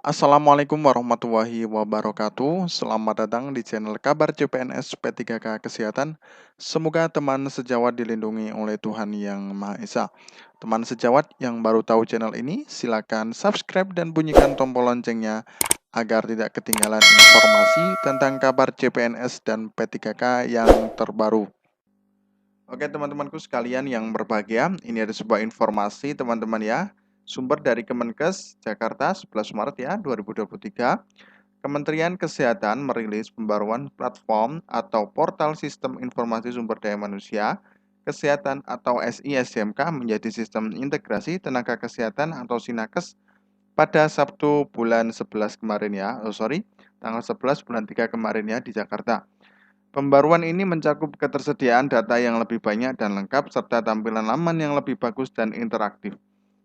Assalamualaikum warahmatullahi wabarakatuh. Selamat datang di channel Kabar CPNS P3K Kesehatan. Semoga teman sejawat dilindungi oleh Tuhan Yang Maha Esa. Teman sejawat yang baru tahu channel ini, silakan subscribe dan bunyikan tombol loncengnya agar tidak ketinggalan informasi tentang kabar CPNS dan P3K yang terbaru. Oke teman-temanku sekalian yang berbahagia, ini ada sebuah informasi teman-teman ya. Sumber dari Kemenkes Jakarta 11 Maret ya 2023. Kementerian Kesehatan merilis pembaruan platform atau portal Sistem Informasi Sumber Daya Manusia Kesehatan atau SISDMK menjadi Sistem Integrasi Tenaga Kesehatan atau SINAKES pada Sabtu bulan 11 kemarin ya. Tanggal 11 bulan 3 kemarin ya di Jakarta. Pembaruan ini mencakup ketersediaan data yang lebih banyak dan lengkap serta tampilan laman yang lebih bagus dan interaktif,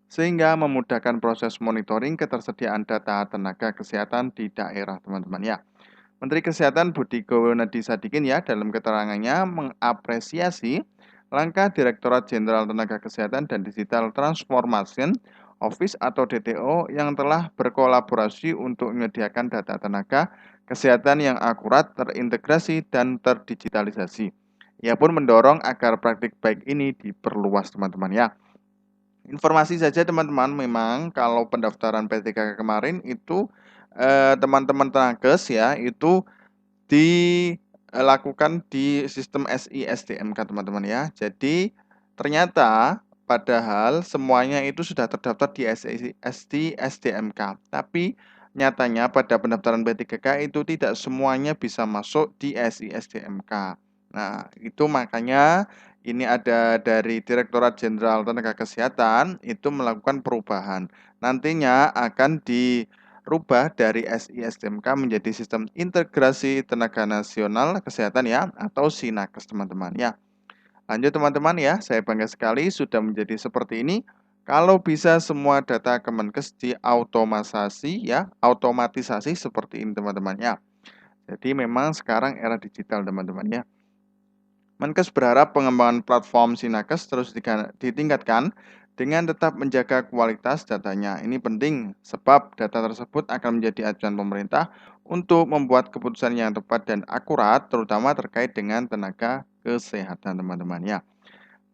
sehingga memudahkan proses monitoring ketersediaan data tenaga kesehatan di daerah, teman-teman ya. Menteri Kesehatan Budi Gunadi Sadikin ya dalam keterangannya mengapresiasi langkah Direktorat Jenderal Tenaga Kesehatan dan Digital Transformation Office atau DTO yang telah berkolaborasi untuk menyediakan data tenaga kesehatan yang akurat, terintegrasi, dan terdigitalisasi. Ia pun mendorong agar praktik baik ini diperluas, teman-teman ya. Informasi saja teman-teman, memang kalau pendaftaran P3K kemarin itu teman-teman tenagas ya itu dilakukan di sistem SISDMK teman-teman ya. Jadi ternyata padahal semuanya itu sudah terdaftar di SISDMK, tapi nyatanya pada pendaftaran P3K itu tidak semuanya bisa masuk di SISDMK. Nah, itu makanya ini ada dari Direktorat Jenderal Tenaga Kesehatan itu melakukan perubahan. Nantinya akan dirubah dari SISDMK menjadi Sistem Integrasi Tenaga Nasional Kesehatan ya, atau SINAKES teman-teman ya. Lanjut teman-teman ya, saya bangga sekali sudah menjadi seperti ini. Kalau bisa semua data Kemenkes otomatisasi seperti ini teman-teman ya. Jadi memang sekarang era digital teman-teman ya. Menkes berharap pengembangan platform SINAKES terus ditingkatkan dengan tetap menjaga kualitas datanya. Ini penting sebab data tersebut akan menjadi acuan pemerintah untuk membuat keputusan yang tepat dan akurat, terutama terkait dengan tenaga kesehatan teman-teman ya.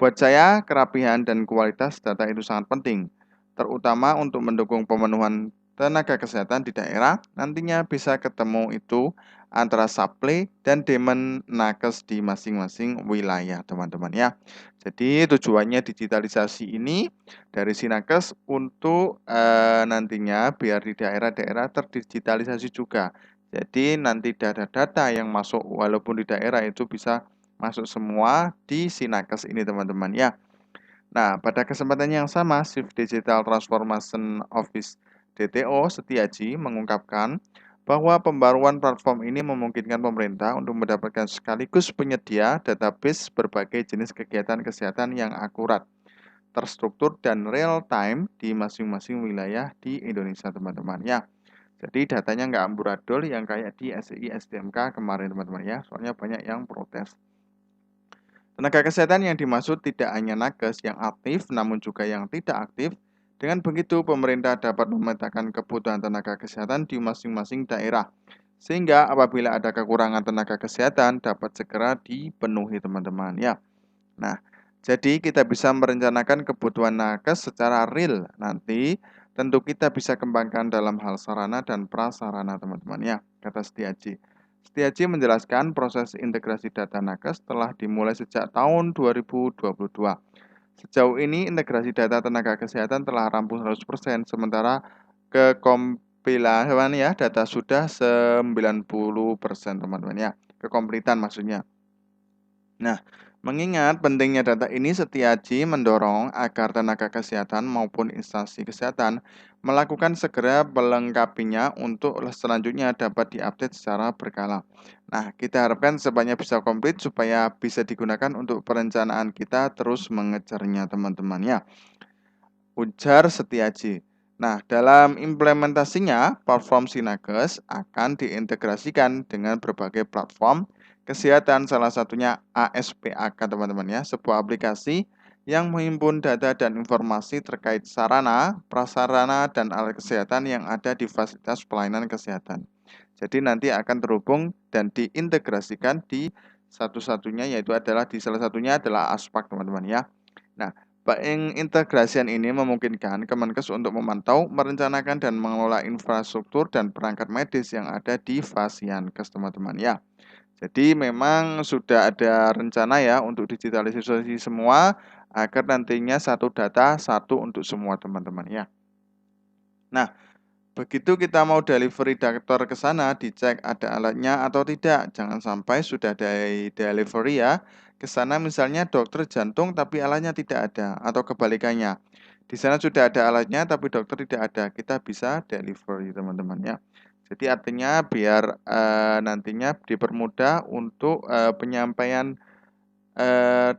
Buat saya, kerapihan dan kualitas data itu sangat penting, terutama untuk mendukung pemenuhan tenaga kesehatan di daerah. Nantinya bisa ketemu itu antara supply dan demand nakes di masing-masing wilayah, teman-teman ya. Jadi tujuannya digitalisasi ini dari Sinakes untuk nantinya biar di daerah-daerah terdigitalisasi juga. Jadi nanti data-data yang masuk walaupun di daerah itu bisa masuk semua di Sinakes ini teman-teman ya. Nah, pada kesempatan yang sama, Chief Digital Transformation Office DTO Setiaji mengungkapkan bahwa pembaruan platform ini memungkinkan pemerintah untuk mendapatkan sekaligus penyedia database berbagai jenis kegiatan kesehatan yang akurat, terstruktur, dan real time di masing-masing wilayah di Indonesia teman-teman ya. Jadi datanya nggak amburadul yang kayak di SISDMK kemarin teman-teman ya, soalnya banyak yang protes. Tenaga kesehatan yang dimaksud tidak hanya nakes yang aktif, namun juga yang tidak aktif. Dengan begitu, pemerintah dapat memetakan kebutuhan tenaga kesehatan di masing-masing daerah. Sehingga apabila ada kekurangan tenaga kesehatan, dapat segera dipenuhi teman-teman ya. Nah, jadi kita bisa merencanakan kebutuhan nakes secara real. Nanti tentu kita bisa kembangkan dalam hal sarana dan prasarana teman-teman ya, kata Setiaji. Setiaji menjelaskan proses integrasi data nakes telah dimulai sejak tahun 2022. Sejauh ini integrasi data tenaga kesehatan telah rampung 100%, sementara kekompilan ya data sudah 90% teman-teman ya. Kekomplitan maksudnya. Nah, mengingat pentingnya data ini, Setiaji mendorong agar tenaga kesehatan maupun instansi kesehatan melakukan segera melengkapinya untuk selanjutnya dapat diupdate secara berkala. Nah, kita harapkan sebanyak bisa komplit supaya bisa digunakan untuk perencanaan kita terus mengejarnya teman-teman ya. Ujar Setiaji. Nah, dalam implementasinya, platform Sinakes akan diintegrasikan dengan berbagai platform kesehatan, salah satunya ASPAK teman-teman ya, sebuah aplikasi yang menghimpun data dan informasi terkait sarana, prasarana, dan alat kesehatan yang ada di fasilitas pelayanan kesehatan. Jadi nanti akan terhubung dan diintegrasikan di satu-satunya, yaitu adalah di salah satunya adalah Aspak, teman-teman ya. Nah, pengintegrasian ini memungkinkan Kemenkes untuk memantau, merencanakan, dan mengelola infrastruktur dan perangkat medis yang ada di Fasiankes, teman-teman ya. Jadi memang sudah ada rencana ya untuk digitalisasi semua agar nantinya satu data, satu untuk semua, teman-teman ya. Nah, begitu kita mau delivery dokter ke sana, dicek ada alatnya atau tidak. Jangan sampai sudah dari delivery ya, ke sana misalnya dokter jantung tapi alatnya tidak ada, atau kebalikannya. Di sana sudah ada alatnya tapi dokter tidak ada. Kita bisa delivery, teman-teman ya. Jadi artinya biar nantinya dipermudah untuk penyampaian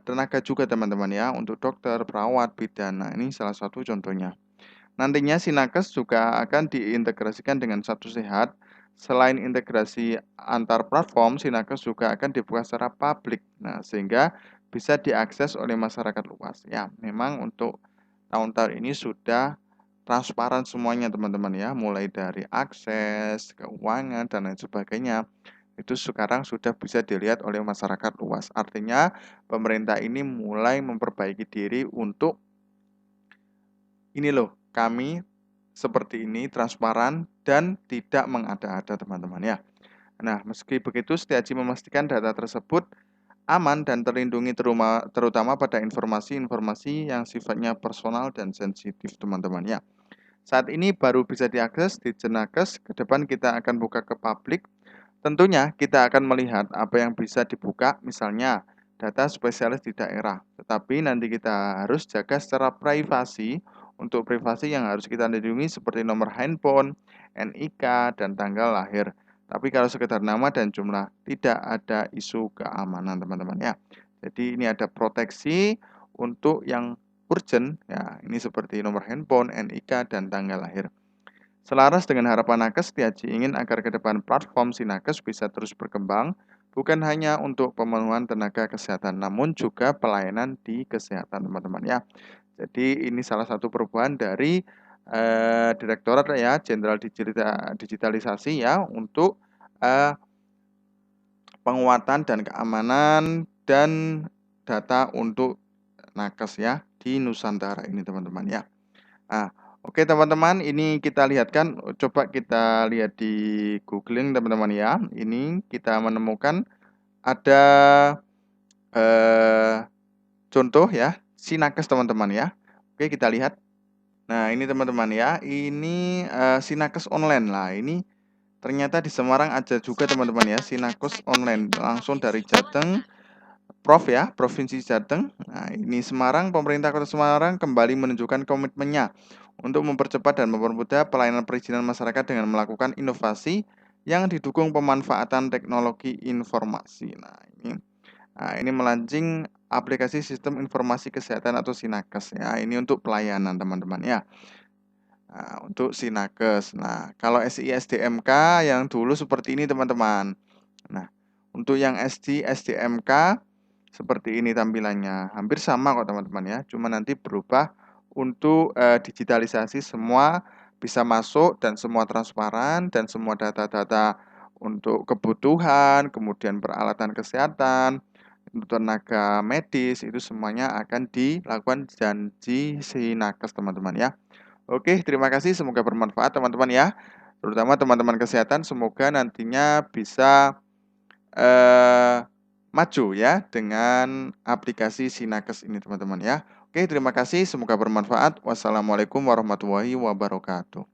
tenaga juga, teman-teman ya, untuk dokter, perawat, bidan. Nah, ini salah satu contohnya. Nantinya Sinakes juga akan diintegrasikan dengan Satu Sehat. Selain integrasi antar platform, Sinakes juga akan dibuka secara publik. Nah, sehingga bisa diakses oleh masyarakat luas. Ya, memang untuk tahun-tahun ini sudah transparan semuanya, teman-teman ya, mulai dari akses, keuangan, dan lain sebagainya. Itu sekarang sudah bisa dilihat oleh masyarakat luas. Artinya, pemerintah ini mulai memperbaiki diri untuk ini loh, kami seperti ini, transparan, dan tidak mengada-ada, teman-teman ya. Nah, meski begitu, Setiaji memastikan data tersebut aman dan terlindungi terutama pada informasi-informasi yang sifatnya personal dan sensitif, teman-teman ya. Saat ini baru bisa diakses di Jenakes, ke depan kita akan buka ke publik. Tentunya kita akan melihat apa yang bisa dibuka, misalnya data spesialis di daerah. Tetapi nanti kita harus jaga secara privasi. Untuk privasi yang harus kita lindungi seperti nomor handphone, NIK, dan tanggal lahir. Tapi kalau sekedar nama dan jumlah, tidak ada isu keamanan, teman-teman ya. Jadi ini ada proteksi untuk yang urgent, ya ini seperti nomor handphone, NIK, dan tanggal lahir. Selaras dengan harapan Nakes, Setiaji ingin agar ke depan platform Sinakes bisa terus berkembang, bukan hanya untuk pemenuhan tenaga kesehatan, namun juga pelayanan di kesehatan, teman-teman ya. Jadi ini salah satu perubahan dari Direktorat ya Jenderal Digitalisasi ya untuk penguatan dan keamanan dan data untuk nakes ya di Nusantara ini, teman-teman ya. Nah, oke teman-teman, ini kita lihat kan, coba kita lihat di googling, teman-teman ya. Ini kita menemukan ada contoh ya Sinakes, teman-teman ya. Oke, kita lihat. Nah, ini teman-teman ya, ini Sinakes online lah. Ini ternyata di Semarang ada juga, teman-teman ya, Sinakes online langsung dari Jateng, ya, Provinsi Jateng. Nah, ini Semarang, pemerintah Kota Semarang kembali menunjukkan komitmennya untuk mempercepat dan mempermudah pelayanan perizinan masyarakat dengan melakukan inovasi yang didukung pemanfaatan teknologi informasi. Nah, ini melaunching aplikasi Sistem Informasi Kesehatan atau Sinakes ya. Ini untuk pelayanan, teman-teman ya. Nah, untuk Sinakes. Nah, kalau SI/SDMK yang dulu seperti ini, teman-teman. Nah, untuk yang SDMK seperti ini tampilannya. Hampir sama kok, teman-teman ya. Cuma nanti berubah untuk digitalisasi, semua bisa masuk dan semua transparan dan semua data-data untuk kebutuhan, kemudian peralatan kesehatan, untuk tenaga medis itu semuanya akan dilakukan janji Sinakes, teman-teman ya. Oke, terima kasih. Semoga bermanfaat, teman-teman ya. Terutama teman-teman kesehatan, semoga nantinya bisa maju ya dengan aplikasi Sinakes ini, teman-teman ya. Oke, terima kasih. Semoga bermanfaat. Wassalamualaikum warahmatullahi wabarakatuh.